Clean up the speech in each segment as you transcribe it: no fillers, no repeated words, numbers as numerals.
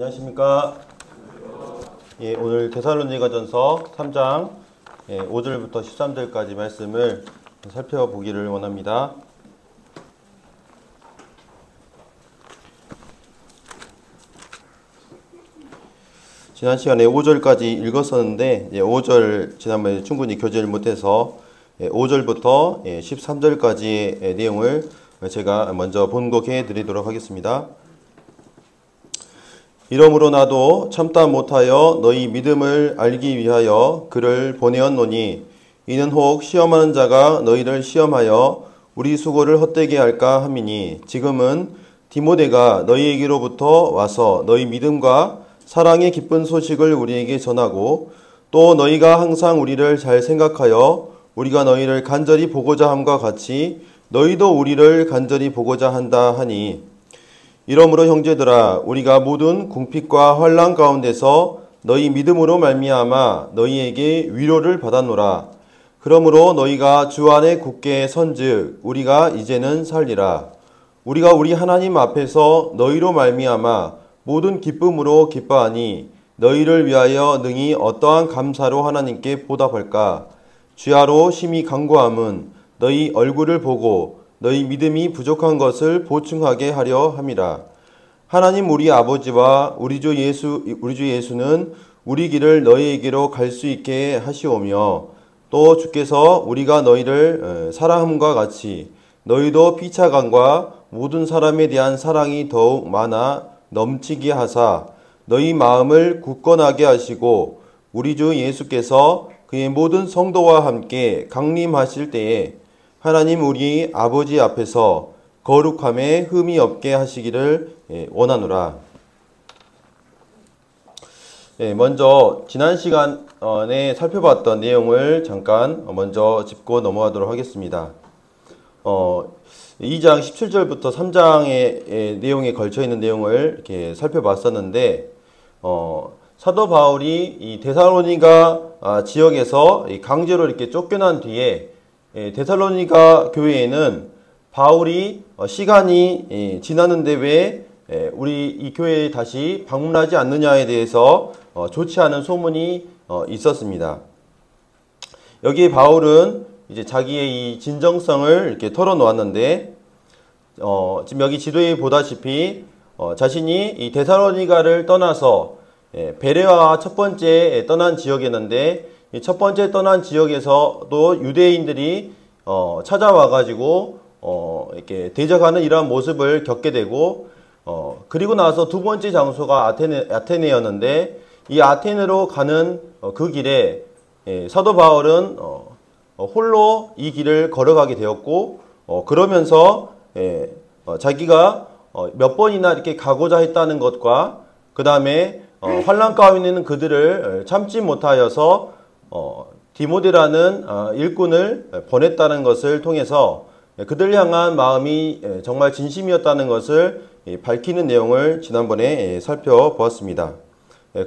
안녕하십니까. 오늘 데살로니가전서 3장 5절부터 13절까지 말씀을 살펴보기를 원합니다. 지난 시간에 5절까지 읽었었는데 5절 지난번에 충분히 교제를 못해서 5절부터 13절까지의 내용을 제가 먼저 본독해 드리도록 하겠습니다. 이러므로 나도 참다 못하여 너희 믿음을 알기 위하여 그를 보내었노니 이는 혹 시험하는 자가 너희를 시험하여 우리 수고를 헛되게 할까 함이니 지금은 디모데가 너희에게로부터 와서 너희 믿음과 사랑의 기쁜 소식을 우리에게 전하고 또 너희가 항상 우리를 잘 생각하여 우리가 너희를 간절히 보고자 함과 같이 너희도 우리를 간절히 보고자 한다 하니 이러므로 형제들아 우리가 모든 궁핍과 환난 가운데서 너희 믿음으로 말미암아 너희에게 위로를 받았노라. 그러므로 너희가 주 안에 굳게 선즉 우리가 이제는 살리라. 우리가 우리 하나님 앞에서 너희로 말미암아 모든 기쁨으로 기뻐하니 너희를 위하여 능히 어떠한 감사로 하나님께 보답할까. 주야로 심히 간구함은 너희 얼굴을 보고 너희 믿음이 부족한 것을 보충하게 하려 함이라. 하나님 우리 아버지와 우리 주 예수는 우리 길을 너희에게로 갈 수 있게 하시오며 또 주께서 우리가 너희를 사랑함과 같이 너희도 피차감과 모든 사람에 대한 사랑이 더욱 많아 넘치게 하사 너희 마음을 굳건하게 하시고 우리 주 예수께서 그의 모든 성도와 함께 강림하실 때에 하나님 우리 아버지 앞에서 거룩함에 흠이 없게 하시기를 원하노라. 먼저 지난 시간에 살펴봤던 내용을 잠깐 먼저 짚고 넘어가도록 하겠습니다. 2장 17절부터 3장의 내용에 걸쳐 있는 내용을 이렇게 살펴봤었는데 사도 바울이 이 데살로니가 지역에서 강제로 이렇게 쫓겨난 뒤에 데살로니가 교회에는 바울이 시간이 지났는데 왜 우리 이 교회에 다시 방문하지 않느냐에 대해서 좋지 않은 소문이 있었습니다. 여기에 바울은 이제 자기의 이 진정성을 이렇게 털어놓았는데 지금 여기 지도에 보다시피 자신이 이 데살로니가를 떠나서 베레아와 첫 번째 떠난 지역이었는데 이 첫 번째 떠난 지역에서도 유대인들이 찾아와가지고 이렇게 대적하는 이러한 모습을 겪게 되고 그리고 나서 두 번째 장소가 아테네였는데 이 아테네로 가는 그 길에 사도 바울은 홀로 이 길을 걸어가게 되었고 그러면서 자기가 몇 번이나 이렇게 가고자 했다는 것과 그 다음에 환난 가운데 있는 그들을 참지 못하여서 디모데라는 일꾼을 보냈다는 것을 통해서 그들 향한 마음이 정말 진심이었다는 것을 밝히는 내용을 지난번에 살펴보았습니다.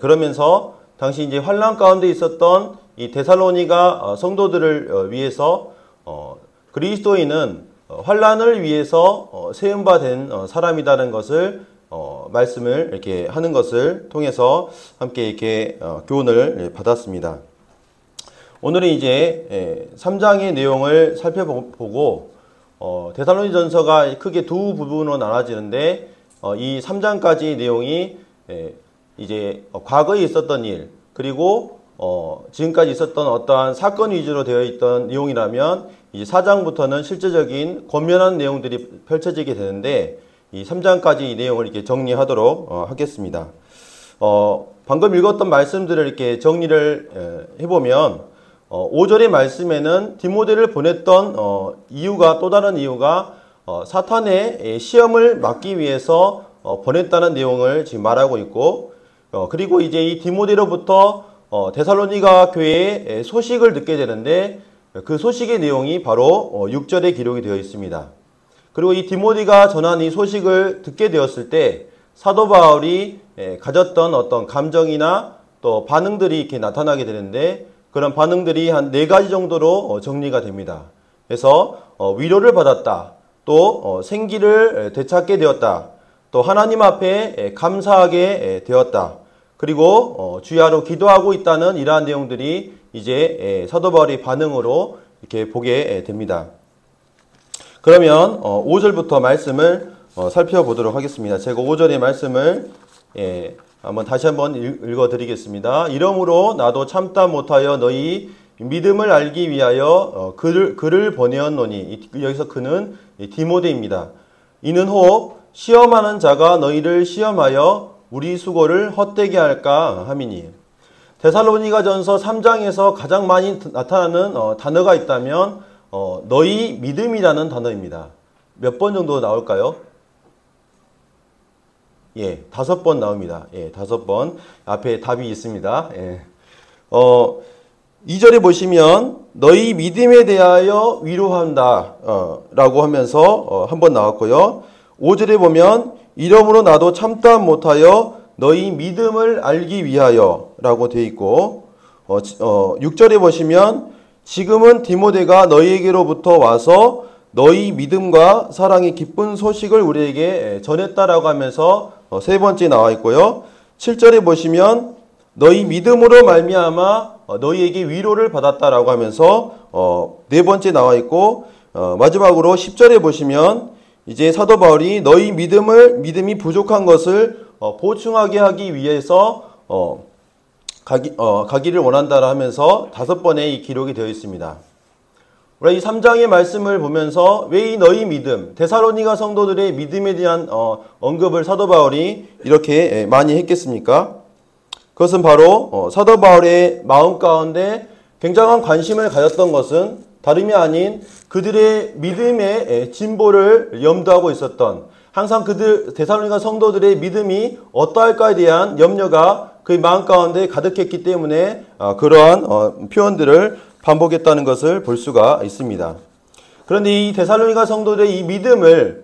그러면서 당시 이제 환난 가운데 있었던 이 데살로니가 성도들을 위해서 그리스도인은 환난을 위해서 세움 받은 사람이라는 것을 말씀을 이렇게 하는 것을 통해서 함께 이렇게 교훈을 받았습니다. 오늘은 이제 3장의 내용을 살펴보고 데살로니전서가 크게 두 부분으로 나눠지는데 이 3장까지 내용이 이제 과거에 있었던 일 그리고 지금까지 있었던 어떠한 사건 위주로 되어 있던 내용이라면 이제 4장부터는 실제적인 권면하는 내용들이 펼쳐지게 되는데 이 3장까지 이 내용을 이렇게 정리하도록 하겠습니다. 방금 읽었던 말씀들을 이렇게 정리를 해보면 5절의 말씀에는 디모데를 보냈던 이유가 또 다른 이유가 사탄의 시험을 막기 위해서 보냈다는 내용을 지금 말하고 있고 그리고 이제 이 디모데로부터 데살로니가 교회의 소식을 듣게 되는데 그 소식의 내용이 바로 6절에 기록이 되어 있습니다. 그리고 이 디모데가 전한 이 소식을 듣게 되었을 때 사도 바울이 가졌던 어떤 감정이나 또 반응들이 이렇게 나타나게 되는데 그런 반응들이 한 4가지 정도로 정리가 됩니다. 그래서 위로를 받았다. 또 생기를 되찾게 되었다. 또 하나님 앞에 감사하게 되었다. 그리고 주야로 기도하고 있다는 이러한 내용들이 이제 사도 바울의 반응으로 이렇게 보게 됩니다. 그러면 5절부터 말씀을 살펴보도록 하겠습니다. 제가 5절의 말씀을 다시 한번 읽어드리겠습니다. 이러므로 나도 참다 못하여 너희 믿음을 알기 위하여 그를 보내었노니, 여기서 그는 디모데입니다. 이는 혹 시험하는 자가 너희를 시험하여 우리 수고를 헛되게 할까 함이니. 데살로니가전서 3장에서 가장 많이 나타나는 단어가 있다면 너희 믿음이라는 단어입니다. 몇 번 정도 나올까요? 5번 나옵니다. 5번. 앞에 답이 있습니다. 2절에 보시면 너희 믿음에 대하여 위로한다 라고 하면서 한 번 나왔고요. 5절에 보면 이러므로 나도 참다 못하여 너희 믿음을 알기 위하여 라고 되어 있고 6절에 보시면 지금은 디모데가 너희에게로부터 와서 너희 믿음과 사랑의 기쁜 소식을 우리에게 전했다라고 하면서 세 번째 나와 있고요. 7절에 보시면 너희 믿음으로 말미암아 너희에게 위로를 받았다라고 하면서 네 번째 나와 있고 마지막으로 10절에 보시면 이제 사도 바울이 너희 믿음이 부족한 것을 보충하게 하기 위해서 가기를 원한다라 하면서 5번의 이 기록이 되어 있습니다. 우리가 이 3장의 말씀을 보면서 왜 이 너희 믿음, 데살로니가 성도들의 믿음에 대한 언급을 사도 바울이 이렇게 많이 했겠습니까? 그것은 바로 사도 바울의 마음 가운데 굉장한 관심을 가졌던 것은 다름이 아닌 그들의 믿음의 진보를 염두하고 있었던, 항상 데살로니가 성도들의 믿음이 어떠할까에 대한 염려가 그의 마음 가운데 가득했기 때문에 그러한 표현들을 반복했다는 것을 볼 수가 있습니다. 그런데 이 데살로니가 성도들의 이 믿음을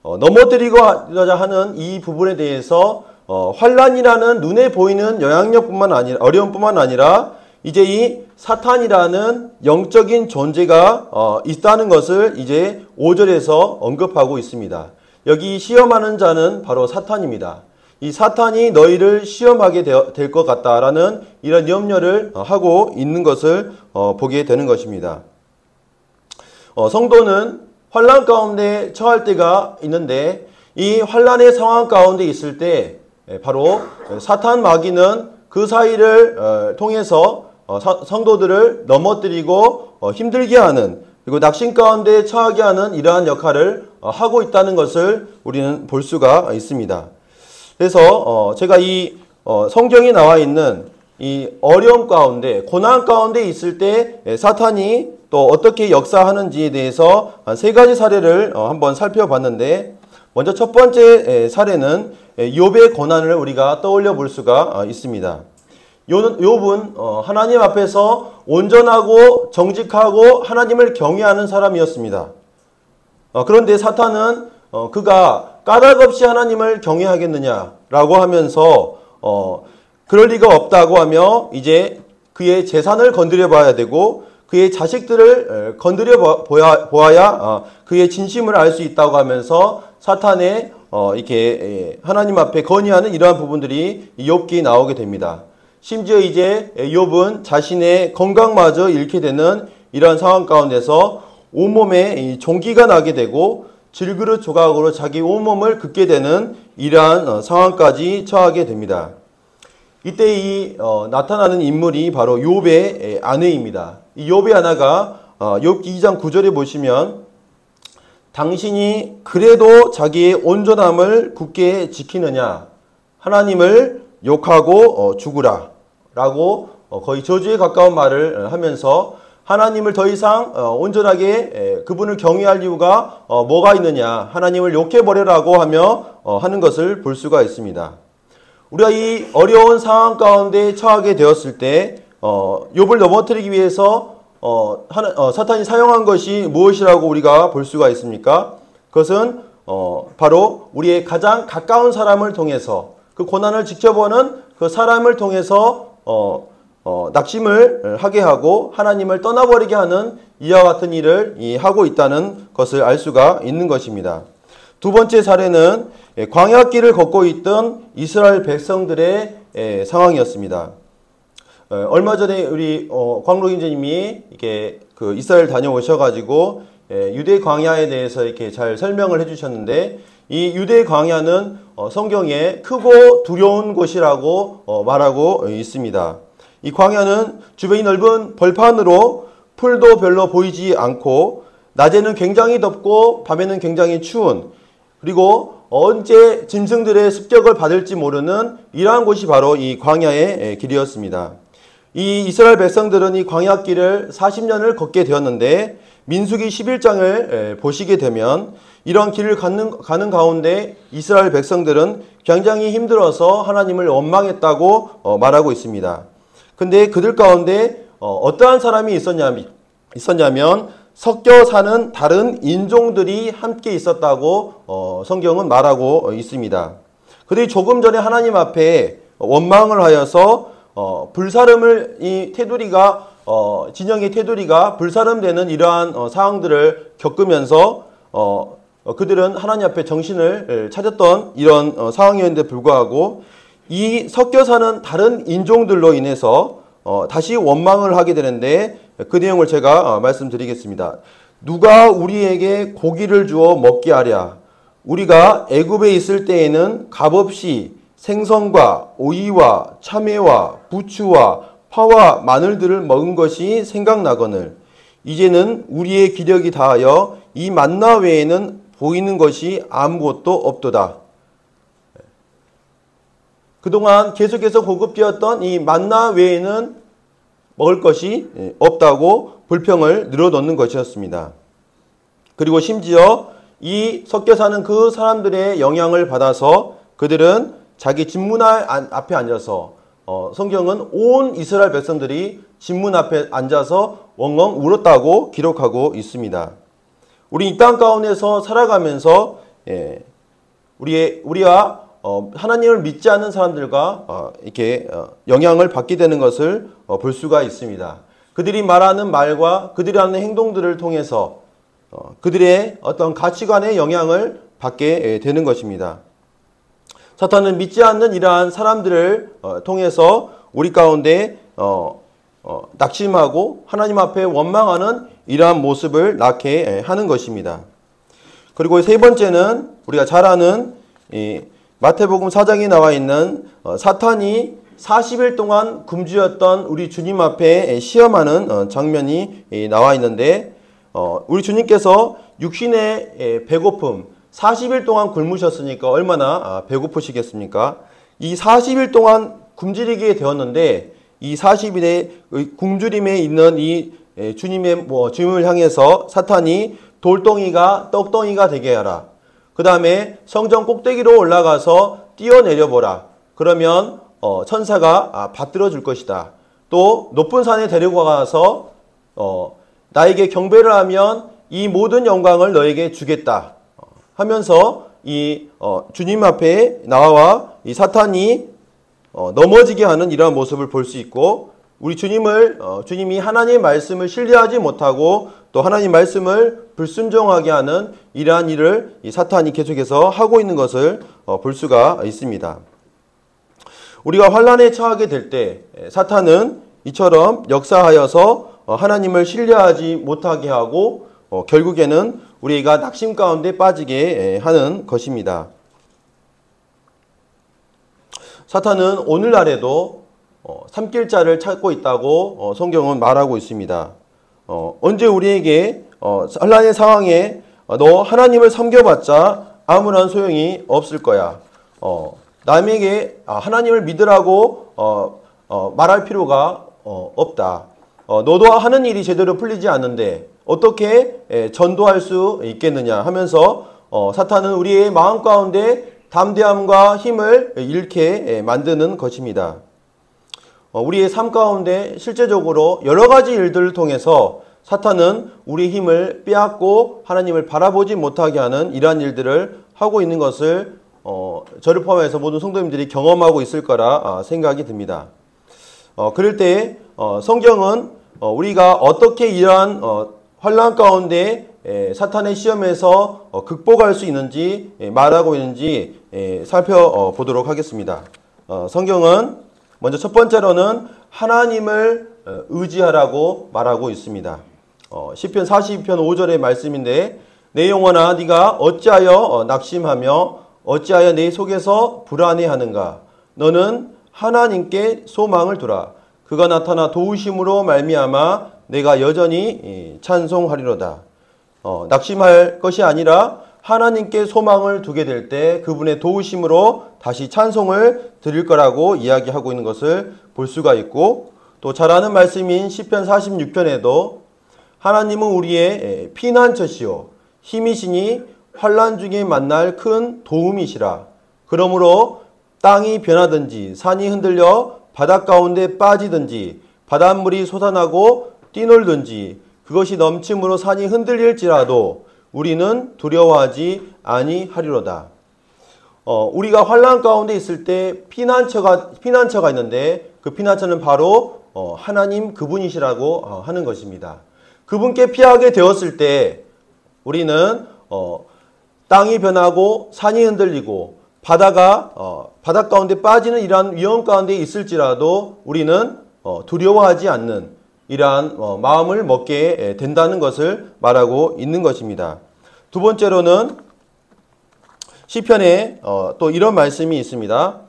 넘어뜨리고자 하는 이 부분에 대해서 환란이라는 눈에 보이는 영향력뿐만 아니라, 어려움뿐만 아니라 이제 이 사탄이라는 영적인 존재가 있다는 것을 이제 5절에서 언급하고 있습니다. 여기 시험하는 자는 바로 사탄입니다. 이 사탄이 너희를 시험하게 될 것 같다라는 이런 염려를 하고 있는 것을 보게 되는 것입니다. 성도는 환난 가운데 처할 때가 있는데 이 환난의 상황 가운데 있을 때 바로 사탄 마귀는 그 사이를 통해서 성도들을 넘어뜨리고 힘들게 하는, 그리고 낙심 가운데 처하게 하는 이러한 역할을 하고 있다는 것을 우리는 볼 수가 있습니다. 그래서 제가 이 성경에 나와 있는 이 어려움 가운데, 고난 가운데 있을 때 사탄이 또 어떻게 역사하는지에 대해서 한 3가지 사례를 한번 살펴봤는데, 먼저 첫 번째 사례는 욥의 고난을 우리가 떠올려 볼 수가 있습니다. 욥은 하나님 앞에서 온전하고 정직하고 하나님을 경외하는 사람이었습니다. 그런데 사탄은 그가 까닭 없이 하나님을 경외하겠느냐라고 하면서 그럴 리가 없다고 하며 이제 그의 재산을 건드려 봐야 되고 그의 자식들을 건드려 보아야 그의 진심을 알 수 있다고 하면서 사탄의 이렇게 하나님 앞에 건의하는 이러한 부분들이 욥기에 나오게 됩니다. 심지어 이제 욥은 자신의 건강마저 잃게 되는 이러한 상황 가운데서 온몸에 종기가 나게 되고 질그릇 조각으로 자기 온몸을 긋게 되는 이러한 상황까지 처하게 됩니다. 이때 이 나타나는 인물이 바로 욥의 아내입니다. 이 욥의 아내가 욥기 2장 9절에 보시면 당신이 그래도 자기의 온전함을 굳게 지키느냐 하나님을 욕하고 죽으라 라고 거의 저주에 가까운 말을 하면서 하나님을 더 이상 온전하게 그분을 경외할 이유가 뭐가 있느냐, 하나님을 욕해버려라고 하며 하는 것을 볼 수가 있습니다. 우리가 이 어려운 상황 가운데 처하게 되었을 때 욥을 넘어뜨리기 위해서 사탄이 사용한 것이 무엇이라고 우리가 볼 수가 있습니까? 그것은 바로 우리의 가장 가까운 사람을 통해서, 그 고난을 지켜보는 그 사람을 통해서 낙심을 하게 하고 하나님을 떠나버리게 하는 이와 같은 일을 하고 있다는 것을 알 수가 있는 것입니다. 두 번째 사례는 광야길을 걷고 있던 이스라엘 백성들의 상황이었습니다. 얼마 전에 우리 광록인재님이 이렇게 그 이스라엘 다녀오셔가지고 유대 광야에 대해서 이렇게 잘 설명을 해주셨는데, 이 유대 광야는 성경에 크고 두려운 곳이라고 말하고 있습니다. 이 광야는 주변이 넓은 벌판으로 풀도 별로 보이지 않고, 낮에는 굉장히 덥고 밤에는 굉장히 추운, 그리고 언제 짐승들의 습격을 받을지 모르는 이러한 곳이 바로 이 광야의 길이었습니다. 이 이스라엘 백성들은 이 광야길을 40년을 걷게 되었는데, 민수기 11장을 보시게 되면 이런 길을 가는 가운데 이스라엘 백성들은 굉장히 힘들어서 하나님을 원망했다고 말하고 있습니다. 근데 그들 가운데 어떠한 사람이 있었냐면 섞여 사는 다른 인종들이 함께 있었다고 성경은 말하고 있습니다. 그들이 조금 전에 하나님 앞에 원망을 하여서 불사름을, 이 테두리가 진영의 테두리가 불사름되는 이러한 상황들을 겪으면서 그들은 하나님 앞에 정신을 차렸던 이런 상황이었는데 불구하고, 이 섞여 사는 다른 인종들로 인해서 다시 원망을 하게 되는데, 그 내용을 제가 말씀드리겠습니다. 누가 우리에게 고기를 주어 먹게 하랴. 우리가 애굽에 있을 때에는 값없이 생선과 오이와 참외와 부추와 파와 마늘들을 먹은 것이 생각나거늘 이제는 우리의 기력이 다하여 이 만나 외에는 보이는 것이 아무것도 없도다. 그동안 계속해서 공급되었던 이 만나 외에는 먹을 것이 없다고 불평을 늘어놓는 것이었습니다. 그리고 심지어 이 섞여 사는 그 사람들의 영향을 받아서 그들은 자기 집문 앞에 앉아서, 성경은 온 이스라엘 백성들이 집문 앞에 앉아서 엉엉 울었다고 기록하고 있습니다. 우리 이 땅 가운데서 살아가면서 우리가 하나님을 믿지 않는 사람들과 이렇게 영향을 받게 되는 것을 볼 수가 있습니다. 그들이 말하는 말과 그들이 하는 행동들을 통해서 그들의 어떤 가치관의 영향을 받게 되는 것입니다. 사탄은 믿지 않는 이러한 사람들을 통해서 우리 가운데 낙심하고 하나님 앞에 원망하는 이러한 모습을 낳게 하는 것입니다. 그리고 세 번째는 우리가 잘 아는 마태복음 4장에 나와 있는 사탄이 40일 동안 굶주렸던 우리 주님 앞에 시험하는 장면이 나와 있는데, 우리 주님께서 육신의 배고픔, 40일 동안 굶으셨으니까 얼마나 배고프시겠습니까? 이 40일 동안 굶주리게 되었는데, 이 40일의 굶주림에 있는 이 주님의 주님을 향해서 사탄이 돌덩이가 떡덩이가 되게 하라. 그 다음에 성전 꼭대기로 올라가서 뛰어내려보라. 그러면 천사가 받들어 줄 것이다. 또 높은 산에 데리고 가서 나에게 경배를 하면 이 모든 영광을 너에게 주겠다 하면서 이 주님 앞에 나와 이 사탄이 넘어지게 하는 이러한 모습을 볼 수 있고, 우리 주님이 하나님의 말씀을 신뢰하지 못하고 또 하나님 말씀을 불순종하게 하는 이러한 일을 이 사탄이 계속해서 하고 있는 것을 볼 수가 있습니다. 우리가 환난에 처하게 될 때 사탄은 이처럼 역사하여서 하나님을 신뢰하지 못하게 하고 결국에는 우리가 낙심 가운데 빠지게 하는 것입니다. 사탄은 오늘날에도 삼킬자를 찾고 있다고 성경은 말하고 있습니다. 언제 우리에게 환난의 상황에 너 하나님을 섬겨봤자 아무런 소용이 없을 거야. 남에게 하나님을 믿으라고 말할 필요가 없다. 너도 하는 일이 제대로 풀리지 않는데 어떻게 전도할 수 있겠느냐 하면서 사탄은 우리의 마음 가운데 담대함과 힘을 잃게 만드는 것입니다. 우리의 삶 가운데 실제적으로 여러 가지 일들을 통해서 사탄은 우리의 힘을 빼앗고 하나님을 바라보지 못하게 하는 이러한 일들을 하고 있는 것을 저를 포함해서 모든 성도님들이 경험하고 있을 거라 생각이 듭니다. 그럴 때 성경은 우리가 어떻게 이러한 환난 가운데 사탄의 시험에서 극복할 수 있는지 말하고 있는지 살펴보도록 하겠습니다. 성경은 먼저 첫 번째로는 하나님을 의지하라고 말하고 있습니다. 시편 42편 5절의 말씀인데 내 영혼아 네가 어찌하여 낙심하며 어찌하여 내 속에서 불안해하는가. 너는 하나님께 소망을 두라. 그가 나타나 도우심으로 말미암아 내가 여전히 찬송하리로다. 낙심할 것이 아니라 하나님께 소망을 두게 될 때 그분의 도우심으로 다시 찬송을 드릴 거라고 이야기하고 있는 것을 볼 수가 있고, 또 잘 아는 말씀인 시편 46편에도 하나님은 우리의 피난처시요 힘이시니 환난 중에 만날 큰 도움이시라. 그러므로 땅이 변하든지 산이 흔들려 바닷 가운데 빠지든지 바닷물이 솟아나고 뛰놀든지 그것이 넘침으로 산이 흔들릴지라도 우리는 두려워하지 아니하리로다. 우리가 환난 가운데 있을 때 피난처가 있는데 그 피난처는 바로 하나님 그분이시라고 하는 것입니다. 그분께 피하게 되었을 때 우리는 땅이 변하고 산이 흔들리고 바닷 가운데 빠지는 이러한 위험 가운데 있을지라도 우리는 두려워하지 않는 이러한 마음을 먹게 된다는 것을 말하고 있는 것입니다. 두 번째로는 시편에 또 이런 말씀이 있습니다.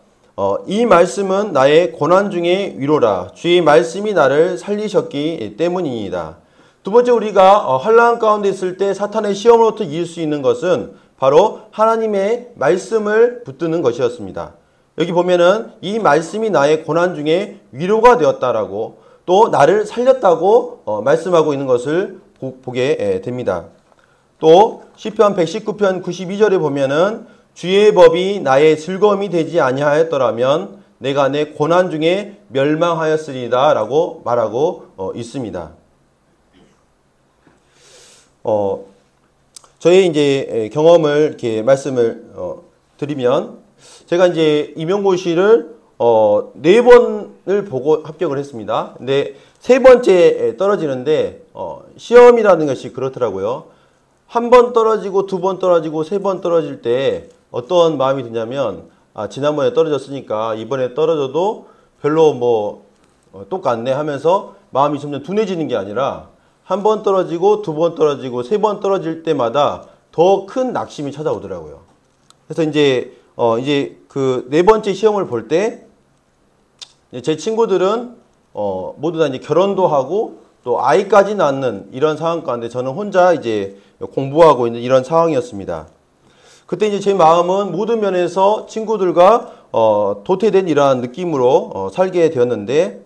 이 말씀은 나의 고난 중에 위로라. 주의 말씀이 나를 살리셨기 때문이니이다. 두 번째, 우리가 환난 가운데 있을 때 사탄의 시험으로부터 이길 수 있는 것은 바로 하나님의 말씀을 붙드는 것이었습니다. 여기 보면은 이 말씀이 나의 고난 중에 위로가 되었다라고 또 나를 살렸다고 말씀하고 있는 것을 보게 됩니다. 또 시편 119편 92절에 보면은 주의 법이 나의 즐거움이 되지 아니하였더라면 내가 내 고난 중에 멸망하였으리다 라고 말하고 있습니다. 저의 이제 경험을 이렇게 말씀을 드리면, 제가 이제 임용고시를 4번을 보고 합격을 했습니다. 근데 3번째 떨어지는데 시험이라는 것이 그렇더라고요. 1번 떨어지고 2번 떨어지고 3번 떨어질 때 어떤 마음이 드냐면, 지난번에 떨어졌으니까 이번에 떨어져도 별로 똑같네 하면서 마음이 점점 둔해지는 게 아니라 1번 떨어지고 2번 떨어지고 3번 떨어질 때마다 더 큰 낙심이 찾아오더라고요. 그래서 이제 그 4번째 시험을 볼 때 제 친구들은 모두 다 이제 결혼도 하고 또 아이까지 낳는 이런 상황 가운데 저는 혼자 이제 공부하고 있는 이런 상황이었습니다. 그때 이제 제 마음은 모든 면에서 친구들과 도태된 이러한 느낌으로 살게 되었는데,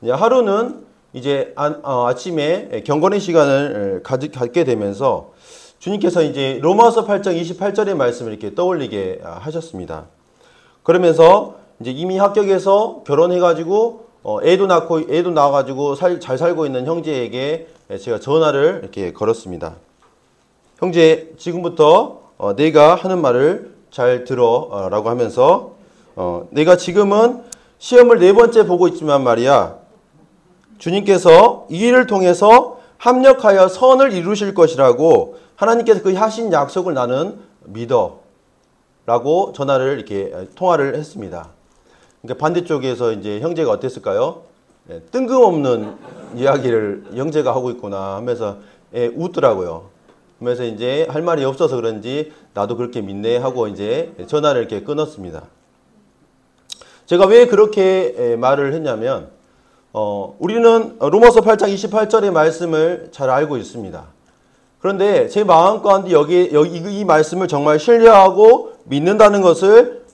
이제 하루는 이제 아침에 경건의 시간을 갖게 되면서 주님께서 이제 로마서 8장 28절의 말씀을 이렇게 떠올리게 하셨습니다. 그러면서 이제 이미 합격해서 결혼해가지고 애도 낳아가지고 잘 살고 있는 형제에게 제가 전화를 이렇게 걸었습니다. 형제, 지금부터 내가 하는 말을 잘 들어 라고 하면서 내가 지금은 시험을 4번째 보고 있지만 말이야, 주님께서 이 일을 통해서 합력하여 선을 이루실 것이라고 하나님께서 그 하신 약속을 나는 믿어 라고 전화를 이렇게 통화를 했습니다. 그러니까 반대쪽에서 이제 형제가 어땠을까요? 뜬금없는 이야기를 형제가 하고 있구나 하면서 웃더라고요. 그래서 이제 할 말이 없어서 그런지 나도 그렇게 믿네 하고 이제 전화를 이렇게 끊었습니다. 제가 왜 그렇게 말을 했냐면, 우리는 로마서 8장 28절의 말씀을 잘 알고 있습니다. 그런데 제 마음 가운데 이 말씀을 정말 신뢰하고 믿는다는 것을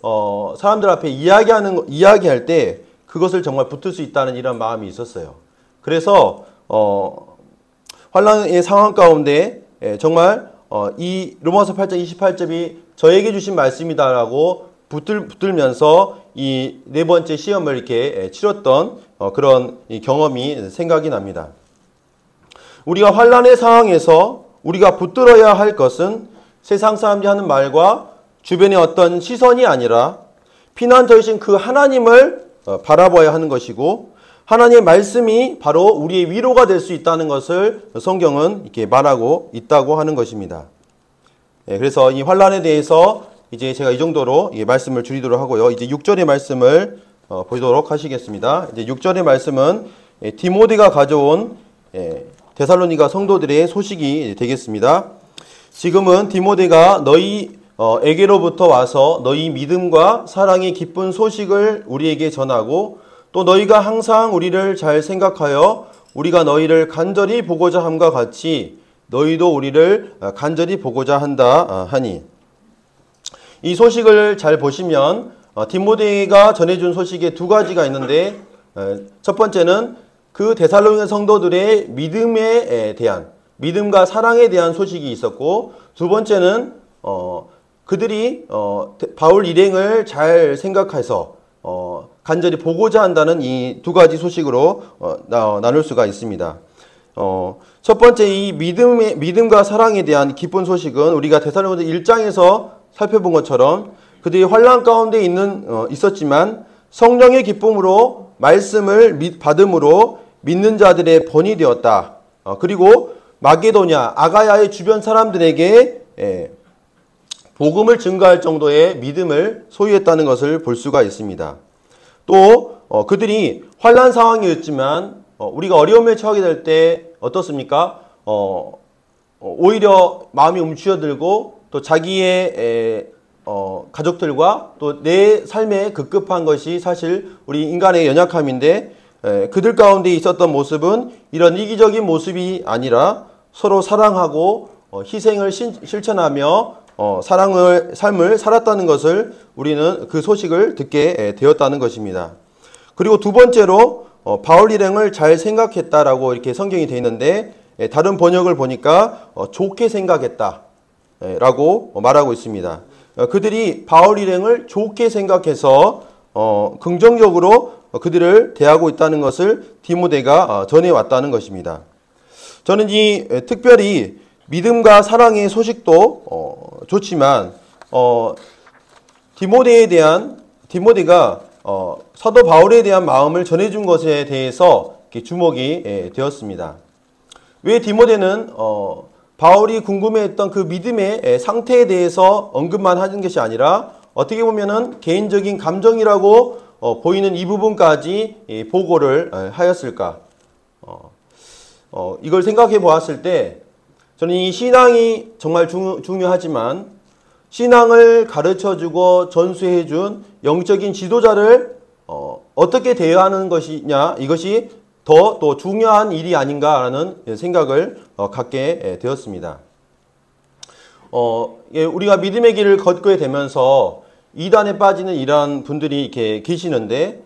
사람들 앞에 이야기할 때 그것을 정말 붙을 수 있다는 이런 마음이 있었어요. 그래서 환난의 상황 가운데 정말 이 로마서 8장 28절이 저에게 주신 말씀이다라고 붙들면서 이 4번째 시험을 이렇게 치렀던 그런 경험이 생각이 납니다. 우리가 환난의 상황에서 우리가 붙들어야 할 것은 세상 사람들이 하는 말과 주변의 어떤 시선이 아니라 피난처이신 그 하나님을 바라봐야 하는 것이고, 하나님의 말씀이 바로 우리의 위로가 될 수 있다는 것을 성경은 이렇게 말하고 있다고 하는 것입니다. 그래서 이 환난에 대해서 이제 제가 이 정도로 말씀을 줄이도록 하고요. 이제 6절의 말씀을 보도록 하시겠습니다. 이제 6절의 말씀은 디모데가 가져온 데살로니가 성도들의 소식이 되겠습니다. 지금은 디모데가 너희에게로부터 와서 너희 믿음과 사랑의 기쁜 소식을 우리에게 전하고 또 너희가 항상 우리를 잘 생각하여 우리가 너희를 간절히 보고자 함과 같이 너희도 우리를 간절히 보고자 한다 하니, 이 소식을 잘 보시면 디모데가 전해준 소식에 두 가지가 있는데, 첫 번째는 그 데살로니가 성도들의 믿음에 대한, 믿음과 사랑에 대한 소식이 있었고, 두 번째는 그들이 바울 일행을 잘 생각해서 간절히 보고자 한다는 이 두 가지 소식으로 나눌 수가 있습니다. 첫 번째 이 믿음과 사랑에 대한 기쁜 소식은 우리가 데살로니가 1장에서 살펴본 것처럼 그들이 환난 가운데 있었지만 성령의 기쁨으로 말씀을 받음으로 믿는 자들의 본이 되었다. 그리고 마게도냐, 아가야의 주변 사람들에게 복음을 증거할 정도의 믿음을 소유했다는 것을 볼 수가 있습니다. 또 그들이 환난 상황이었지만 우리가 어려움에 처하게 될 때 어떻습니까? 오히려 마음이 움츠러들고 또 자기의 가족들과 또 내 삶에 급급한 것이 사실 우리 인간의 연약함인데, 그들 가운데 있었던 모습은 이런 이기적인 모습이 아니라 서로 사랑하고 희생을 실천하며 삶을 살았다는 것을 우리는 그 소식을 듣게 되었다는 것입니다. 그리고 두 번째로 바울 일행을 잘 생각했다라고 이렇게 성경이 되어 있는데, 다른 번역을 보니까 좋게 생각했다 라고 말하고 있습니다. 그들이 바울 일행을 좋게 생각해서 긍정적으로 그들을 대하고 있다는 것을 디모데가 전해왔다는 것입니다. 저는 특별히 믿음과 사랑의 소식도 좋지만 디모데가 사도 바울에 대한 마음을 전해준 것에 대해서 주목이 되었습니다. 왜 디모데는 바울이 궁금해했던 그 믿음의 상태에 대해서 언급만 하는 것이 아니라 어떻게 보면은 개인적인 감정이라고 보이는 이 부분까지 보고를 하였을까? 이걸 생각해 보았을 때 저는 이 신앙이 정말 중요하지만 신앙을 가르쳐주고 전수해준 영적인 지도자를 어떻게 대하는 것이냐, 이것이 더 또 중요한 일이 아닌가라는 생각을 갖게 되었습니다. 우리가 믿음의 길을 걷게 되면서 이단에 빠지는 이러한 분들이 이렇게 계시는데,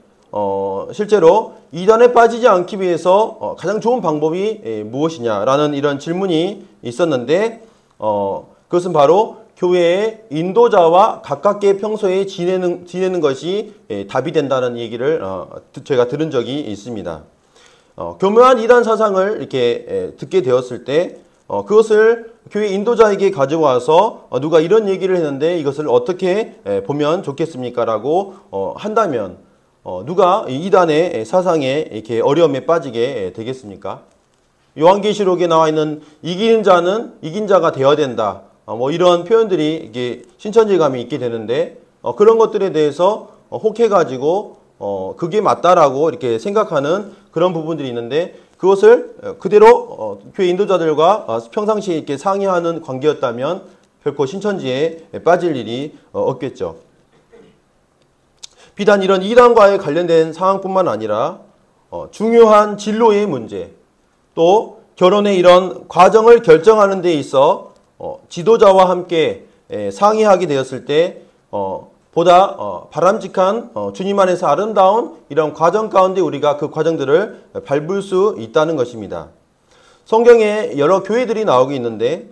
실제로 이단에 빠지지 않기 위해서 가장 좋은 방법이 무엇이냐라는 이런 질문이 있었는데, 그것은 바로 교회의 인도자와 가깝게 평소에 지내는 것이 답이 된다는 얘기를 제가 들은 적이 있습니다. 교묘한 이단 사상을 이렇게 듣게 되었을 때 그것을 교회 인도자에게 가져와서 누가 이런 얘기를 했는데 이것을 어떻게 보면 좋겠습니까? 라고 한다면 누가 이단의 사상에 이렇게 어려움에 빠지게 되겠습니까? 요한계시록에 나와 있는 이기는 자는 이긴 자가 되어야 된다. 이런 표현들이 이게 신천지감이 있게 되는데, 그런 것들에 대해서 혹해가지고 그게 맞다라고 이렇게 생각하는 그런 부분들이 있는데, 그것을 그대로 교회 인도자들과 평상시에 이렇게 상의하는 관계였다면 결코 신천지에 빠질 일이 없겠죠. 비단 이런 이단과의 관련된 상황뿐만 아니라 중요한 진로의 문제, 또 결혼의 이런 과정을 결정하는 데 있어 지도자와 함께 상의하게 되었을 때 보다 바람직한 주님 안에서 아름다운 이런 과정 가운데 우리가 그 과정들을 밟을 수 있다는 것입니다. 성경에 여러 교회들이 나오고 있는데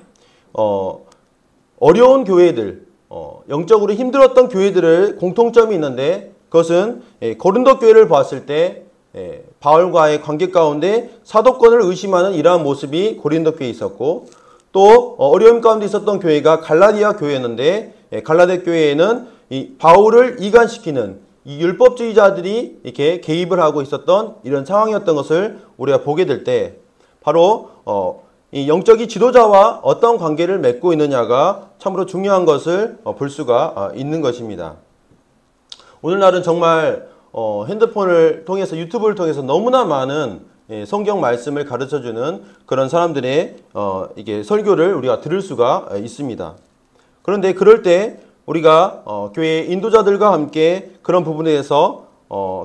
어려운 교회들, 영적으로 힘들었던 교회들을 공통점이 있는데, 그것은 고린도 교회를 봤을 때 바울과의 관계 가운데 사도권을 의심하는 이러한 모습이 고린도 교회에 있었고, 또 어려움 가운데 있었던 교회가 갈라디아 교회였는데, 갈라디아 교회에는 이 바울을 이간시키는 이 율법주의자들이 이렇게 개입을 하고 있었던 이런 상황이었던 것을 우리가 보게 될 때 바로 이 영적인 지도자와 어떤 관계를 맺고 있느냐가 참으로 중요한 것을 볼 수가 있는 것입니다. 오늘날은 정말 핸드폰을 통해서 유튜브를 통해서 너무나 많은 성경 말씀을 가르쳐주는 그런 사람들의 이게 설교를 우리가 들을 수가 있습니다. 그런데 그럴 때 우리가 교회 인도자들과 함께 그런 부분에 대해서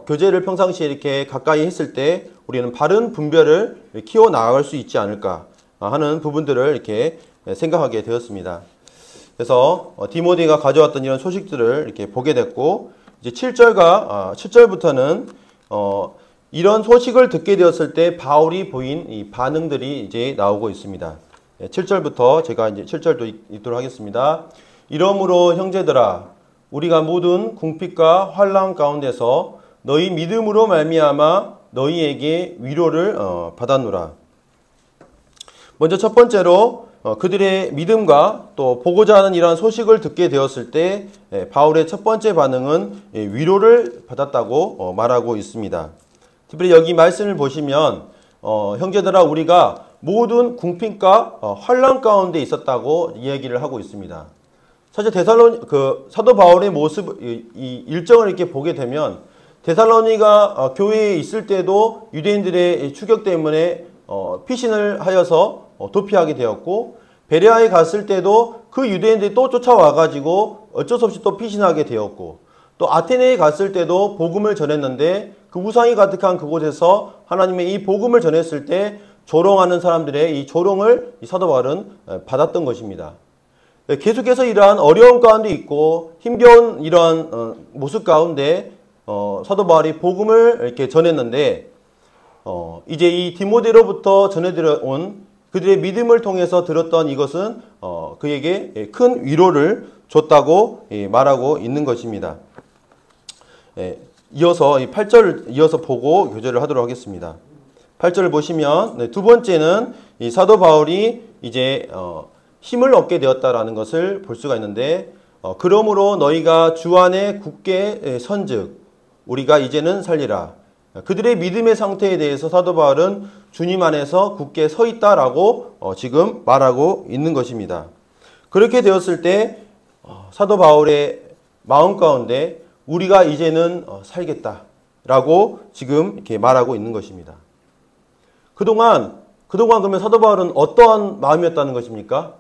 교제를 평상시에 이렇게 가까이 했을 때 우리는 바른 분별을 키워 나아갈 수 있지 않을까 하는 부분들을 이렇게 생각하게 되었습니다. 그래서 디모데가 가져왔던 이런 소식들을 이렇게 보게 됐고, 이제 7절부터는 이런 소식을 듣게 되었을 때 바울이 보인 이 반응들이 이제 나오고 있습니다. 7절부터 제가 이제 7절도 읽도록 하겠습니다. 이러므로 형제들아, 우리가 모든 궁핍과 환난 가운데서 너희 믿음으로 말미암아 너희에게 위로를 받았노라. 먼저 첫 번째로 그들의 믿음과 또 보고자 하는 이러한 소식을 듣게 되었을 때 바울의 첫 번째 반응은 위로를 받았다고 말하고 있습니다. 특별히 여기 말씀을 보시면 형제들아, 우리가 모든 궁핍과 환난 가운데 있었다고 이야기를 하고 있습니다. 사실 사도 바울의 모습, 이 일정을 이렇게 보게 되면 데살로니가 교회에 있을 때도 유대인들의 추격 때문에 피신을 하여서 도피하게 되었고, 베레아에 갔을 때도 그 유대인들이 또 쫓아와가지고 어쩔 수 없이 또 피신하게 되었고, 또 아테네에 갔을 때도 복음을 전했는데 그 우상이 가득한 그곳에서 하나님의 이 복음을 전했을 때 조롱하는 사람들의 이 조롱을 이 사도 바울은 받았던 것입니다. 계속해서 이러한 어려움 가운데 있고 힘겨운 이러한 모습 가운데 사도 바울이 복음을 이렇게 전했는데 이제 이 디모데로부터 전해들어온 그들의 믿음을 통해서 들었던 이것은 그에게 큰 위로를 줬다고 말하고 있는 것입니다. 이어서 8절을 이어서 보고 교제를 하도록 하겠습니다. 8절을 보시면 두 번째는 이 사도 바울이 이제 힘을 얻게 되었다라는 것을 볼 수가 있는데, 그러므로 너희가 주 안에 굳게 선즉 우리가 이제는 살리라. 그들의 믿음의 상태에 대해서 사도 바울은 주님 안에서 굳게 서 있다라고 지금 말하고 있는 것입니다. 그렇게 되었을 때 사도 바울의 마음 가운데 우리가 이제는 살겠다라고 지금 이렇게 말하고 있는 것입니다. 그동안 그러면 사도 바울은 어떠한 마음이었다는 것입니까?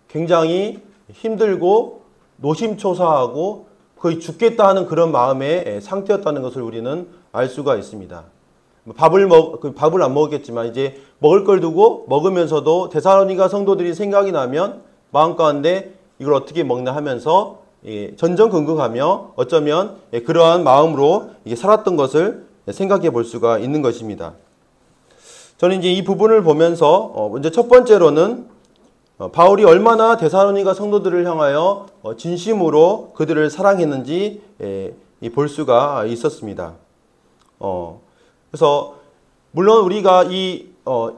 굉장히 힘들고 노심초사하고 거의 죽겠다 하는 그런 마음의 상태였다는 것을 우리는 알 수가 있습니다. 밥을 안 먹었겠지만 이제 먹을 걸 두고 먹으면서도 데살로니가 성도들이 생각이 나면 마음 가운데 이걸 어떻게 먹나 하면서 전전긍긍하며 어쩌면 그러한 마음으로 살았던 것을 생각해 볼 수가 있는 것입니다. 저는 이제 이 부분을 보면서 먼저 첫 번째로는 바울이 얼마나 데살로니가 성도들을 향하여 진심으로 그들을 사랑했는지 볼 수가 있었습니다. 그래서 물론 우리가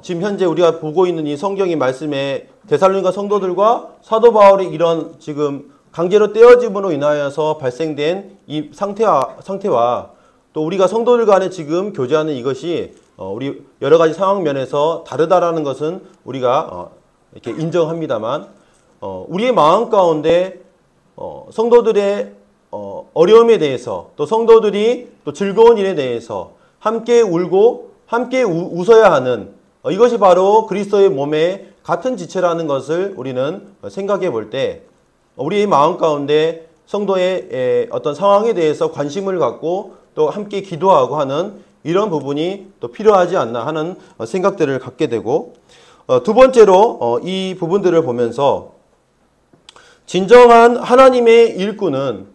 지금 현재 우리가 보고 있는 이 성경의 말씀에 데살로니가 성도들과 사도 바울이 이런 지금 강제로 떼어짐으로 인하여서 발생된 이 상태와 또 우리가 성도들 간에 지금 교제하는 이것이 우리 여러 가지 상황 면에서 다르다라는 것은 우리가 이렇게 인정합니다만, 우리의 마음 가운데 성도들의 어려움에 대해서 또 성도들이 또 즐거운 일에 대해서 함께 울고 함께 웃어야 하는 이것이 바로 그리스도의 몸의 같은 지체라는 것을 우리는 생각해 볼 때 우리의 마음 가운데 성도의 어떤 상황에 대해서 관심을 갖고 또 함께 기도하고 하는 이런 부분이 또 필요하지 않나 하는 생각들을 갖게 되고, 두 번째로 이 부분들을 보면서 진정한 하나님의 일꾼은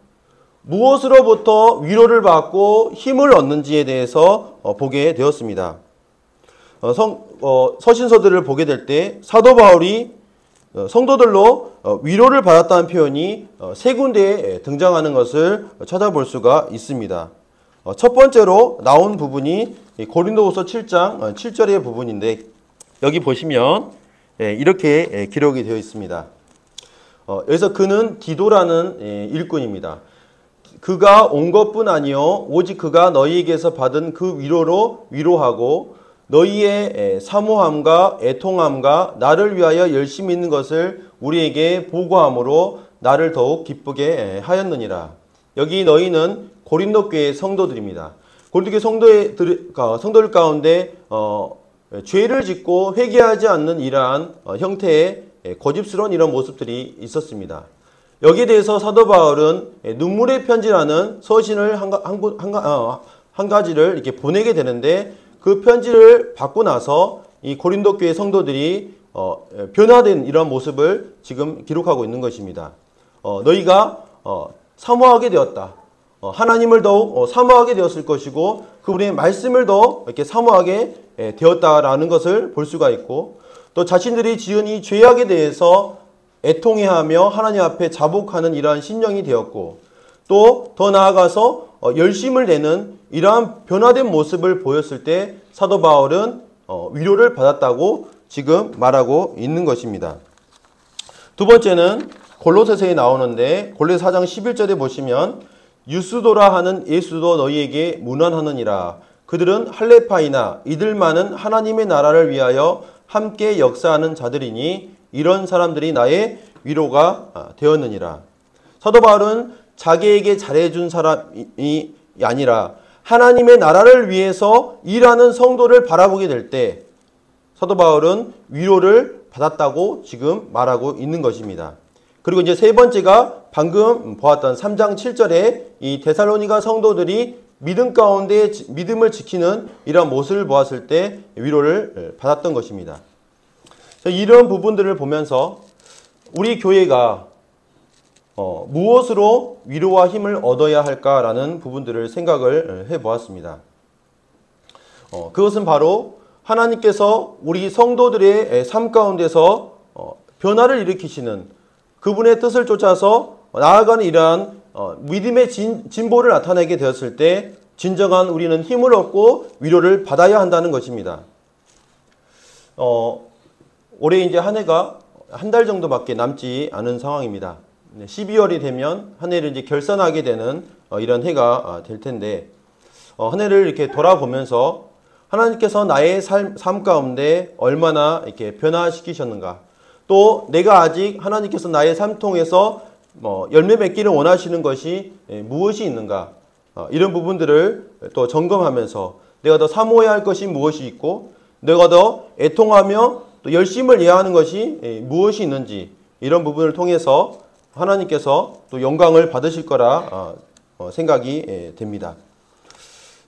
무엇으로부터 위로를 받고 힘을 얻는지에 대해서 보게 되었습니다. 서신서들을 보게 될 때 사도 바울이 성도들로 위로를 받았다는 표현이 세 군데에 등장하는 것을 찾아볼 수가 있습니다. 첫 번째로 나온 부분이 고린도후서 7장 7절의 부분인데, 여기 보시면 이렇게 기록이 되어 있습니다. 여기서 그는 디도라는 일꾼입니다. 그가 온 것뿐 아니요 오직 그가 너희에게서 받은 그 위로로 위로하고 너희의 사모함과 애통함과 나를 위하여 열심히 있는 것을 우리에게 보고함으로 나를 더욱 기쁘게 하였느니라. 여기 너희는 고린도 교회 성도들입니다. 고린도 교회 성도들 가운데 죄를 짓고 회개하지 않는 이러한 형태의 고집스러운 이런 모습들이 있었습니다. 여기에 대해서 사도 바울은 눈물의 편지라는 서신을 한 가지를 이렇게 보내게 되는데 그 편지를 받고 나서 이 고린도 교회 성도들이 변화된 이런 모습을 지금 기록하고 있는 것입니다. 너희가 사모하게 되었다. 하나님을 더욱 사모하게 되었을 것이고 그분의 말씀을 더 이렇게 사모하게 되었다라는 것을 볼 수가 있고 또 자신들이 지은 이 죄악에 대해서 애통해하며 하나님 앞에 자복하는 이러한 심령이 되었고 또 더 나아가서 열심을 내는 이러한 변화된 모습을 보였을 때 사도 바울은 위로를 받았다고 지금 말하고 있는 것입니다. 두 번째는 골로새서에 나오는데 골로새 4장 11절에 보시면 유스도라 하는 예수도 너희에게 문안하느니라. 그들은 할레파이나 이들만은 하나님의 나라를 위하여 함께 역사하는 자들이니 이런 사람들이 나의 위로가 되었느니라. 사도 바울은 자기에게 잘해준 사람이 아니라 하나님의 나라를 위해서 일하는 성도를 바라보게 될 때 사도 바울은 위로를 받았다고 지금 말하고 있는 것입니다. 그리고 이제 세 번째가 방금 보았던 3장 7절에 이 데살로니가 성도들이 믿음 가운데 믿음을 지키는 이러한 모습을 보았을 때 위로를 받았던 것입니다. 이런 부분들을 보면서 우리 교회가 무엇으로 위로와 힘을 얻어야 할까라는 부분들을 생각을 해보았습니다. 그것은 바로 하나님께서 우리 성도들의 삶 가운데서 변화를 일으키시는 그분의 뜻을 쫓아서 나아가는 이러한 믿음의 진보를 나타내게 되었을 때 진정한 우리는 힘을 얻고 위로를 받아야 한다는 것입니다. 올해 이제 한 해가 한 달 정도밖에 남지 않은 상황입니다. 12월이 되면 한 해를 이제 결산하게 되는 이런 해가 될 텐데 한 해를 이렇게 돌아보면서 하나님께서 나의 삶 가운데 얼마나 이렇게 변화시키셨는가, 또 내가 아직 하나님께서 나의 삶 통해서 열매 맺기를 원하시는 것이 무엇이 있는가, 이런 부분들을 또 점검하면서 내가 더 사모해야 할 것이 무엇이 있고 내가 더 애통하며 또 열심을 예하는 것이 무엇이 있는지 이런 부분을 통해서 하나님께서 또 영광을 받으실 거라 생각이 됩니다.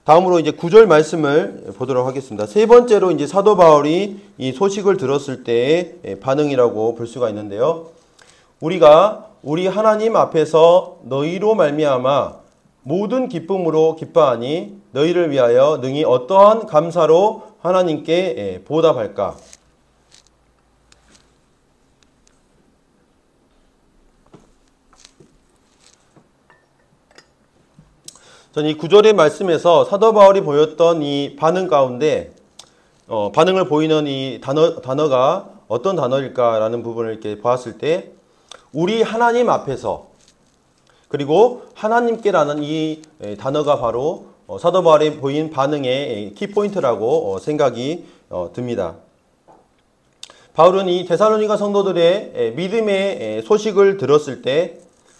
다음으로 이제 9절 말씀을 보도록 하겠습니다. 세 번째로 이제 사도 바울이 이 소식을 들었을 때의 반응이라고 볼 수가 있는데요. 우리가 우리 하나님 앞에서 너희로 말미암아 모든 기쁨으로 기뻐하니 너희를 위하여 능히 어떠한 감사로 하나님께 보답할까? 저는 이 9절의 말씀에서 사도 바울이 보였던 이 반응 가운데 반응을 보이는 이 단어가 어떤 단어일까라는 부분을 이렇게 보았을 때 우리 하나님 앞에서, 그리고 하나님께라는 이 단어가 바로 사도 바울이 보인 반응의 키포인트라고 생각이 듭니다. 바울은 이 데살로니가 성도들의 믿음의 소식을 들었을 때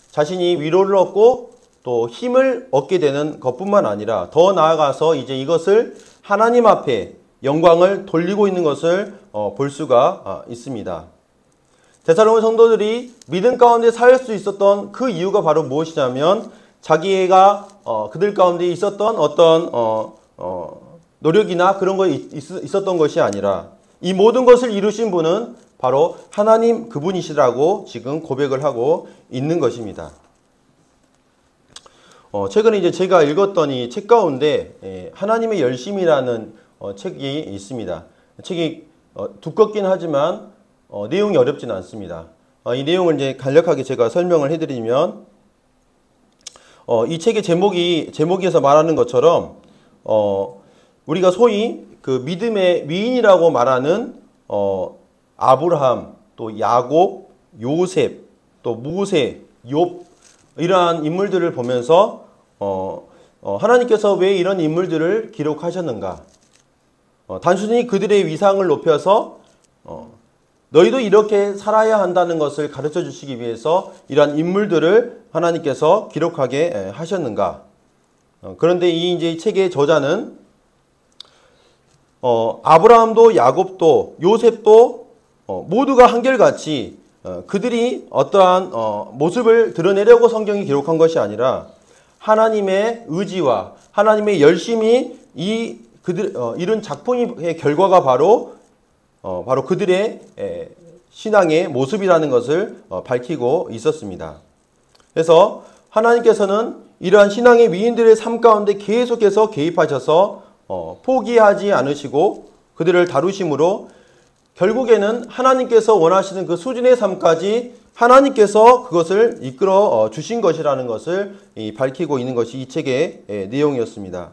자신이 위로를 얻고 또 힘을 얻게 되는 것뿐만 아니라 더 나아가서 이제 이것을 하나님 앞에 영광을 돌리고 있는 것을 볼 수가 있습니다. 데살로니가 성도들이 믿음 가운데 살 수 있었던 그 이유가 바로 무엇이냐면 자기가 그들 가운데 있었던 어떤 노력이나 그런 거 있었던 것이 아니라 이 모든 것을 이루신 분은 바로 하나님 그분이시라고 지금 고백을 하고 있는 것입니다. 최근에 이제 제가 읽었던 이 책 가운데 하나님의 열심이라는 책이 있습니다. 책이 두껍긴 하지만 내용이 어렵지는 않습니다. 이 내용을 이제 간략하게 제가 설명을 해드리면 이 책의 제목에서 말하는 것처럼 우리가 소위 그 믿음의 위인이라고 말하는 아브라함, 또 야곱, 요셉, 또 모세, 욥, 이러한 인물들을 보면서 하나님께서 왜 이런 인물들을 기록하셨는가? 단순히 그들의 위상을 높여서 너희도 이렇게 살아야 한다는 것을 가르쳐 주시기 위해서 이러한 인물들을 하나님께서 기록하게 하셨는가? 그런데 이제 이 책의 저자는 아브라함도 야곱도 요셉도 모두가 한결같이 그들이 어떠한 모습을 드러내려고 성경이 기록한 것이 아니라 하나님의 의지와 하나님의 열심이 이룬 작품의 결과가 바로 그들의 신앙의 모습이라는 것을 밝히고 있었습니다. 그래서 하나님께서는 이러한 신앙의 위인들의 삶 가운데 계속해서 개입하셔서 포기하지 않으시고 그들을 다루심으로 결국에는 하나님께서 원하시는 그 수준의 삶까지 하나님께서 그것을 이끌어 주신 것이라는 것을 밝히고 있는 것이 이 책의 내용이었습니다.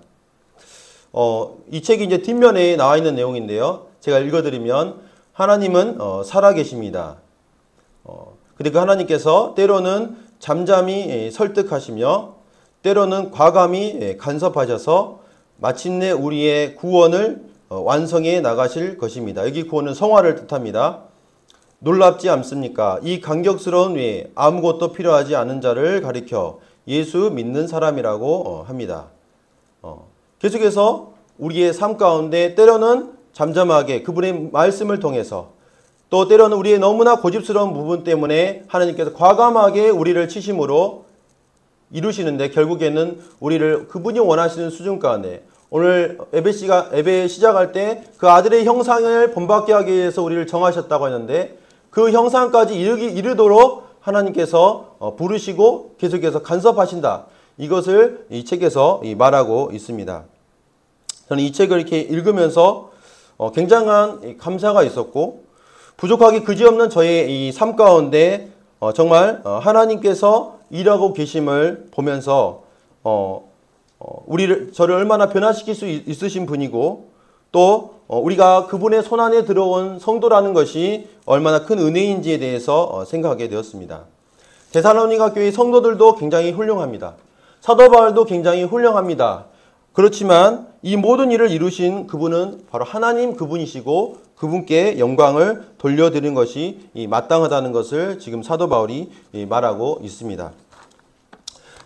이 책이 이제 뒷면에 나와 있는 내용인데요. 제가 읽어드리면 하나님은 살아계십니다. 근데 그 하나님께서 때로는 잠잠히 설득하시며 때로는 과감히 간섭하셔서 마침내 우리의 구원을 완성해 나가실 것입니다. 여기 구원은 성화를 뜻합니다. 놀랍지 않습니까? 이 감격스러운 외에 아무것도 필요하지 않은 자를 가리켜 예수 믿는 사람이라고 합니다. 계속해서 우리의 삶 가운데 때로는 잠잠하게 그분의 말씀을 통해서 또 때로는 우리의 너무나 고집스러운 부분 때문에 하나님께서 과감하게 우리를 치심으로 이루시는데 결국에는 우리를 그분이 원하시는 수준 가운데 오늘 예배 시작할 때 그 아들의 형상을 본받게 하기 위해서 우리를 정하셨다고 했는데 그 형상까지 이르도록 하나님께서 부르시고 계속해서 간섭하신다. 이것을 이 책에서 말하고 있습니다. 저는 이 책을 이렇게 읽으면서 굉장한 감사가 있었고 부족하기 그지없는 저의 이 삶 가운데 정말 하나님께서 일하고 계심을 보면서 저를 얼마나 변화시킬 수 있으신 분이고 또 우리가 그분의 손안에 들어온 성도라는 것이 얼마나 큰 은혜인지에 대해서 생각하게 되었습니다. 데살로니가 교회 성도들도 굉장히 훌륭합니다. 사도 바울도 굉장히 훌륭합니다. 그렇지만 이 모든 일을 이루신 그분은 바로 하나님 그분이시고 그분께 영광을 돌려드리는 것이 마땅하다는 것을 지금 사도 바울이 말하고 있습니다.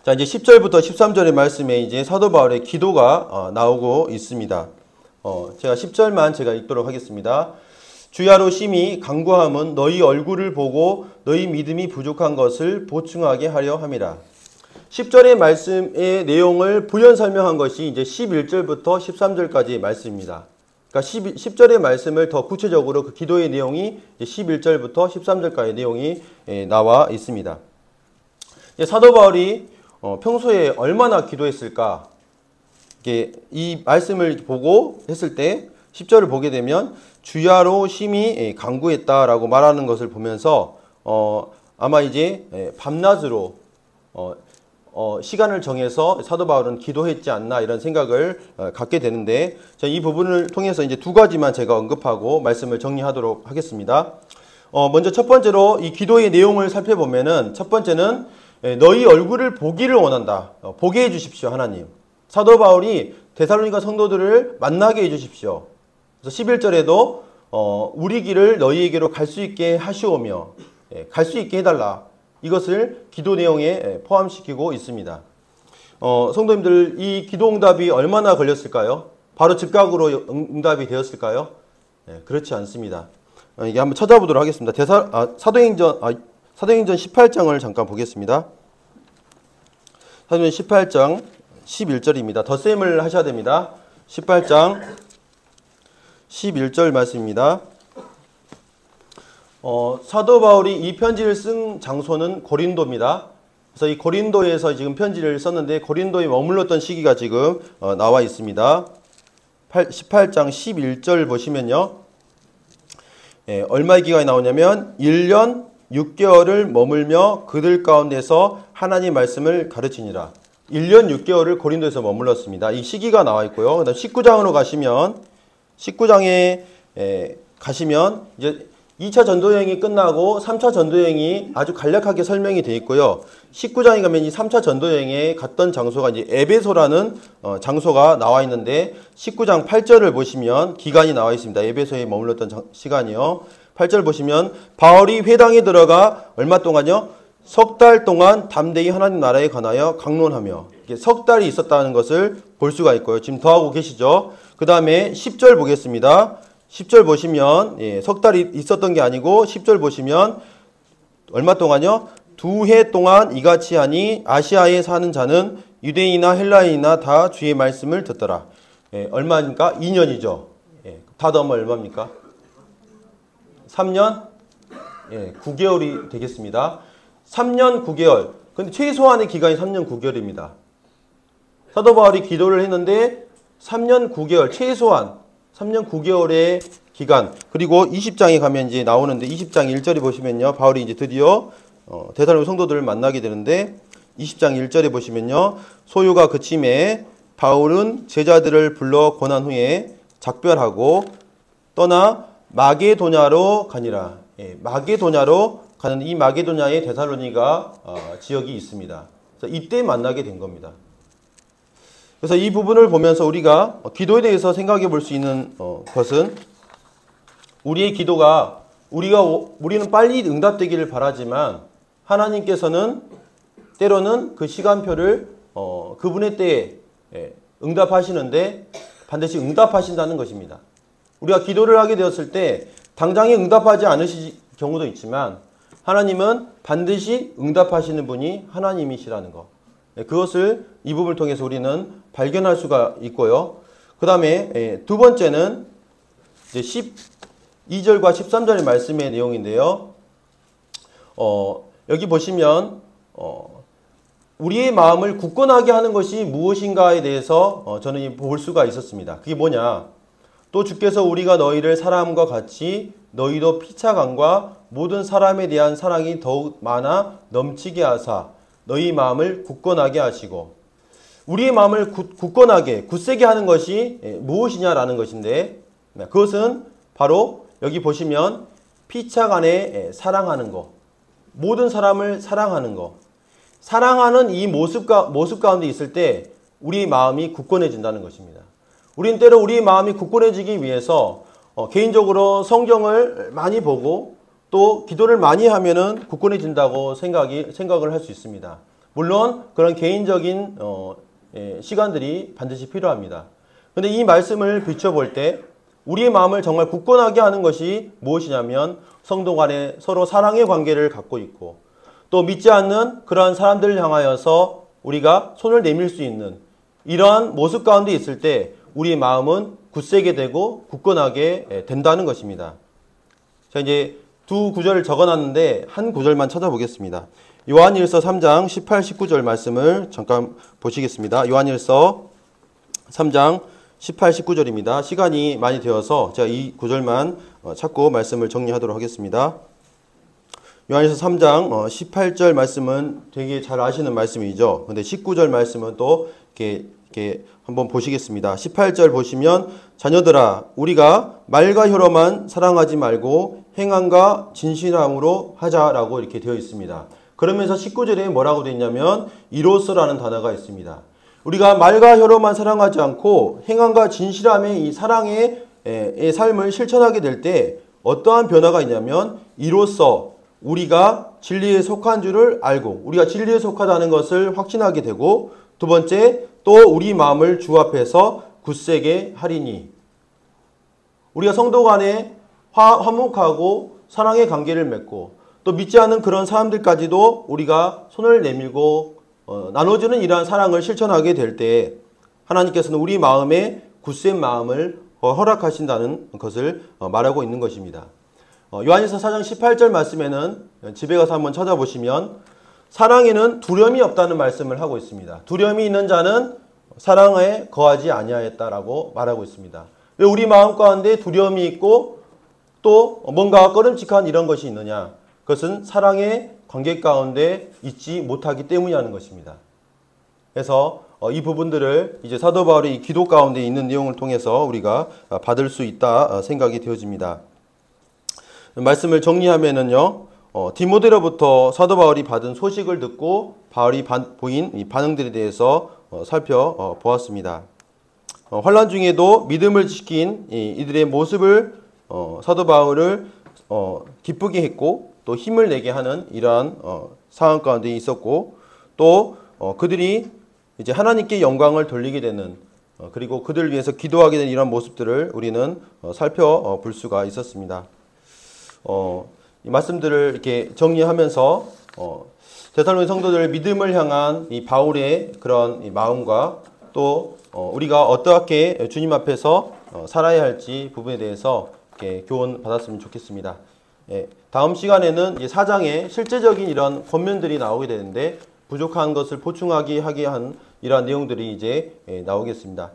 자, 이제 10절부터 13절의 말씀에 이제 사도 바울의 기도가 나오고 있습니다. 제가 10절만 제가 읽도록 하겠습니다. 주야로 심히 간구함은 너희 얼굴을 보고 너희 믿음이 부족한 것을 보충하게 하려 함이라. 10절의 말씀의 내용을 부연 설명한 것이 이제 11절부터 13절까지의 말씀입니다. 그러니까 10절의 말씀을 더 구체적으로 그 기도의 내용이 11절부터 13절까지의 내용이 나와 있습니다. 사도 바울이 평소에 얼마나 기도했을까? 이 말씀을 보고 했을 때 10절을 보게 되면 주야로 심히 간구했다라고 말하는 것을 보면서 아마 이제 밤낮으로 시간을 정해서 사도 바울은 기도했지 않나 이런 생각을 갖게 되는데 이 부분을 통해서 이제 두 가지만 제가 언급하고 말씀을 정리하도록 하겠습니다. 먼저 첫 번째로 이 기도의 내용을 살펴보면은 첫 번째는 너희 얼굴을 보기를 원한다. 보게 해주십시오, 하나님. 사도 바울이 데살로니가 성도들을 만나게 해주십시오. 그래서 11절에도 우리 길을 너희에게로 갈 수 있게 하시오며 갈 수 있게 해달라. 이것을 기도 내용에 포함시키고 있습니다. 성도님들 이 기도 응답이 얼마나 걸렸을까요? 바로 즉각으로 응답이 되었을까요? 그렇지 않습니다. 이게 한번 찾아보도록 하겠습니다. 사도행전 18장을 잠깐 보겠습니다. 사도행전 18장 11절입니다. 덧셈을 하셔야 됩니다. 18장 11절 말씀입니다. 사도 바울이 이 편지를 쓴 장소는 고린도입니다. 그래서 이 고린도에서 지금 편지를 썼는데 고린도에 머물렀던 시기가 지금 나와 있습니다. 18장 11절 보시면요. 얼마의 기간이 나오냐면 1년 6개월을 머물며 그들 가운데서 하나님 말씀을 가르치니라. 1년 6개월을 고린도에서 머물렀습니다. 이 시기가 나와 있고요. 그다음 19장으로 가시면 19장에 가시면 이제 2차 전도여행이 끝나고 3차 전도여행이 아주 간략하게 설명이 되어 있고요. 19장에 가면 이 3차 전도여행에 갔던 장소가 이제 에베소라는 장소가 나와 있는데 19장 8절을 보시면 기간이 나와 있습니다. 에베소에 머물렀던 시간이요. 8절 보시면 바울이 회당에 들어가 얼마 동안요? 석 달 동안 담대히 하나님 나라에 관하여 강론하며 이렇게 석 달이 있었다는 것을 볼 수가 있고요. 지금 더하고 계시죠? 그 다음에 10절 보겠습니다. 10절 보시면 석 달이 있었던 게 아니고 10절 보시면 얼마 동안요? 2해 동안 이같이 하니 아시아에 사는 자는 유대인이나 헬라인이나 다 주의 말씀을 듣더라. 얼마입니까? 2년이죠. 다 더하면 얼마입니까? 3년 9개월이 되겠습니다. 3년 9개월. 근데 최소한의 기간이 3년 9개월입니다. 사도 바울이 기도를 했는데 3년 9개월, 최소한 3년 9개월의 기간. 그리고 20장에 가면 이제 나오는데 20장 1절에 보시면요. 바울이 이제 드디어 데살로니가 성도들을 만나게 되는데 20장 1절에 보시면요. 소요가 그침에 바울은 제자들을 불러 권한 후에 작별하고 떠나 마게도냐로 가니라. 마게도냐로 가는 이 마게도냐의 데살로니가 지역이 있습니다. 그래서 이때 만나게 된 겁니다. 그래서 이 부분을 보면서 우리가 기도에 대해서 생각해 볼 수 있는 것은 우리의 기도가 우리는 빨리 응답되기를 바라지만 하나님께서는 때로는 그 시간표를 그분의 때에 응답하시는데 반드시 응답하신다는 것입니다. 우리가 기도를 하게 되었을 때 당장에 응답하지 않으실 경우도 있지만 하나님은 반드시 응답하시는 분이 하나님이시라는 것. 그것을 이 부분을 통해서 우리는 발견할 수가 있고요. 그 다음에 두 번째는 이제 12절과 13절의 말씀의 내용인데요. 여기 보시면 우리의 마음을 굳건하게 하는 것이 무엇인가에 대해서 저는 볼 수가 있었습니다. 그게 뭐냐? 또 주께서 우리가 너희를 사람과 같이 너희도 피차감과 모든 사람에 대한 사랑이 더욱 많아 넘치게 하사 너희 마음을 굳건하게 하시고, 우리의 마음을 굳건하게 굳세게 하는 것이 무엇이냐라는 것인데, 그것은 바로 여기 보시면 피차간에 사랑하는 것, 모든 사람을 사랑하는 것, 사랑하는 이 모습 가운데 있을 때 우리 마음이 굳건해진다는 것입니다. 우리는 때로 우리 마음이 굳건해지기 위해서 개인적으로 성경을 많이 보고 또 기도를 많이 하면은 굳건해진다고 생각을 할 수 있습니다. 물론 그런 개인적인 시간들이 반드시 필요합니다. 그런데 이 말씀을 비춰볼 때 우리의 마음을 정말 굳건하게 하는 것이 무엇이냐면 성도 간에 서로 사랑의 관계를 갖고 있고 또 믿지 않는 그러한 사람들을 향하여서 우리가 손을 내밀 수 있는 이러한 모습 가운데 있을 때 우리의 마음은 굳세게 되고 굳건하게 된다는 것입니다. 자, 이제 두 구절을 적어놨는데 한 구절만 찾아보겠습니다. 요한일서 3장 18, 19절 말씀을 잠깐 보시겠습니다. 요한일서 3장 18, 19절입니다. 시간이 많이 되어서 제가 이 구절만 찾고 말씀을 정리하도록 하겠습니다. 요한일서 3장 18절 말씀은 되게 잘 아시는 말씀이죠. 근데 19절 말씀은 또 이렇게 한번 보시겠습니다. 18절 보시면 자녀들아 우리가 말과 혀로만 사랑하지 말고 행함과 진실함으로 하자라고 이렇게 되어 있습니다. 그러면서 19절에 뭐라고 되어 있냐면 이로써라는 단어가 있습니다. 우리가 말과 혀로만 사랑하지 않고 행함과 진실함의 이 사랑의 삶을 실천하게 될 때 어떠한 변화가 있냐면 이로써 우리가 진리에 속한 줄을 알고 우리가 진리에 속하다는 것을 확신하게 되고 두 번째 또 우리 마음을 주 앞에서 굳세게 하리니 우리가 성도 간에 화목하고 사랑의 관계를 맺고 또 믿지 않는 그런 사람들까지도 우리가 손을 내밀고 나눠주는 이러한 사랑을 실천하게 될 때 하나님께서는 우리 마음에 굳센 마음을 허락하신다는 것을 말하고 있는 것입니다. 요한일서 4장 18절 말씀에는 집에 가서 한번 찾아보시면 사랑에는 두려움이 없다는 말씀을 하고 있습니다. 두려움이 있는 자는 사랑에 거하지 아니하였다라고 말하고 있습니다. 왜 우리 마음 가운데 두려움이 있고 또 뭔가 꺼름칙한 이런 것이 있느냐? 그것은 사랑의 관계 가운데 있지 못하기 때문이라는 것입니다. 그래서 이 부분들을 이제 사도 바울의 이 기도 가운데 있는 내용을 통해서 우리가 받을 수 있다 생각이 되어집니다. 말씀을 정리하면은요, 디모데로부터 사도 바울이 받은 소식을 듣고 바울이 보인 이 반응들에 대해서 살펴보았습니다. 환난 중에도 믿음을 지킨 이들의 모습을 사도 바울을 기쁘게 했고 또 힘을 내게 하는 이러한 상황 가운데 있었고 또 그들이 이제 하나님께 영광을 돌리게 되는 그리고 그들을 위해서 기도하게 되는 이런 모습들을 우리는 살펴볼 수가 있었습니다. 이 말씀들을 이렇게 정리하면서 데살로니 성도들 믿음을 향한 이 바울의 그런 이 마음과 또 우리가 어떻게 주님 앞에서 살아야 할지 부분에 대해서 이렇게 교훈 받았으면 좋겠습니다. 예, 다음 시간에는 이제 4장의 실제적인 이런 권면들이 나오게 되는데 부족한 것을 보충하게 하게 한 이러한 내용들이 이제 나오겠습니다.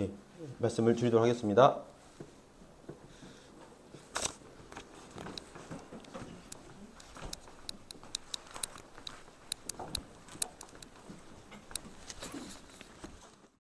예, 말씀을 드리도록 하겠습니다.